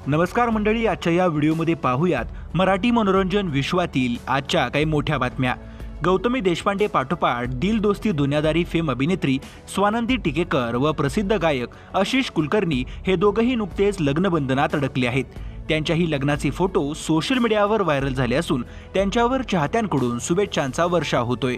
नमस्कार मंडळी, आजच्या या व्हिडिओमध्ये पाहूयात मराठी मनोरंजन विश्वातील आजच्या काही मोठ्या बातम्या। गौतमी देशपांडे पाठोपाठ दिल दोस्ती दुनियादारी फेम अभिनेत्री स्वानंदी टिकेकर व प्रसिद्ध गायक आशिष कुलकर्णी हे दोघंही नुकतेच लग्नबंधनात अडकले आहेत। त्यांच्याही लग्नाचे फोटो सोशल मीडियावर व्हायरल झाले असून त्यांच्यावर चाहत्यांकडून शुभेच्छांचा वर्षाव होतोय।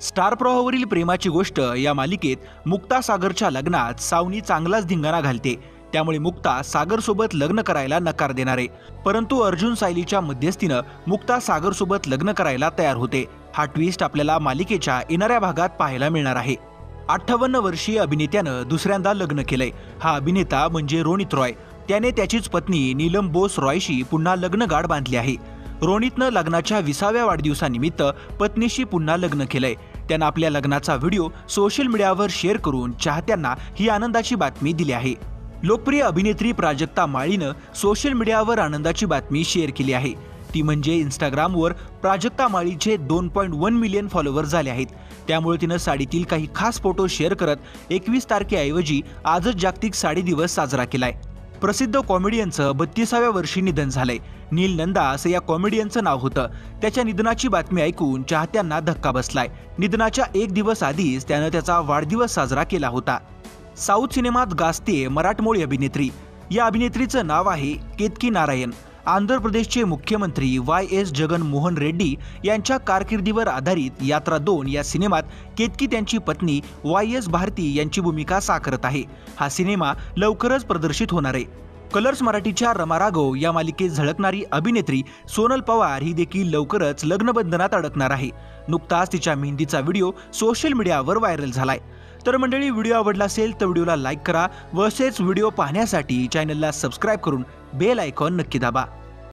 स्टार प्रवाहावरील प्रेमाची गोष्ट या मालिकेत मुक्ता सागरच्या लग्नात सावनी चांगलाच धिंगाणा घालते। त्यामुळे मुक्ता सागर सोबत लग्न करायला नकार देणार आहे, परंतु अर्जुन सायलीच्या मध्यस्थीने मुक्ता सागर सोबत लग्न करायला तयार होते। हा ट्विस्ट आपल्याला मालिकेच्या येणाऱ्या भागात पाहायला मिळणार आहे। 58 वर्षीय अभिनेत्यानं दुसऱ्यांदा लग्न केलंय। हा अभिनेता म्हणजे रोनित रॉय। त्याने त्याचीच पत्नी नीलम बोस रॉयशी पुन्हा लग्नगाठ बांधली आहे। रोनितनं लग्नाच्या 20व्या वाढदिवसानिमित्त पत्नीशी पुन्हा लग्न केलंय। त्यानं आपल्या लग्नाचा व्हिडिओ सोशल मीडियावर शेअर करून चाहत्यांना ही आनंदाची बातमी दिली आहे। लोकप्रिय अभिनेत्री प्राजक्ता माळीनं सोशल मीडियावर आनंदाची बातमी शेअर केली आहे। ती म्हणजे इंस्टाग्रामवर प्राजक्ता माळीचे 2.1 मिलियन फॉलोअर्स झाले आहेत। त्यामुळे तिनं साडीतील काही खास फोटो शेअर करत 21 तारखेऐवजी आजच जागतिक साडी दिवस साजरा केलाय। प्रसिद्ध कॉमेडियनचं 32व्या वर्षी निधन झालंय। नील नंदा असं या कॉमेडियनचं नाव होतं। त्याच्या निधनाची बातमी ऐकून चाहत्यांना धक्का बसलाय। निधनाच्या एक दिवस आधीच त्यानं त्याचा वाढदिवस साजरा केला होता। साऊथ सिनेमात गाजते मराठमोळी अभिनेत्री। या अभिनेत्रीचं नाव आहे केतकी नारायण। आंध्र प्रदेशचे मुख्यमंत्री YS जगन मोहन रेड्डी यांच्या कारकिर्दीवर आधारित यात्रा 2 या सिनेमात केतकी त्यांची पत्नी YS भारती यांची भूमिका साकारत आहे। हा सिनेमा लवकरच प्रदर्शित होणार आहे। कलर्स मराठीच्या रमा राघव या मालिकेत झळकणारी अभिनेत्री सोनल पवार ही देखील लवकरच लग्नबंधनात अडकणार आहे। नुकताच तिच्या मेहंदीचा व्हिडिओ सोशल मीडियावर व्हायरल झालाय। तर मंडळी, व्हिडिओ आवडला असेल तर व्हिडिओला लाईक करा व असेच व्हिडिओ पाहण्यासाठी चॅनलला सबस्क्राईब करून बेल आयकॉन नक्की दाबा।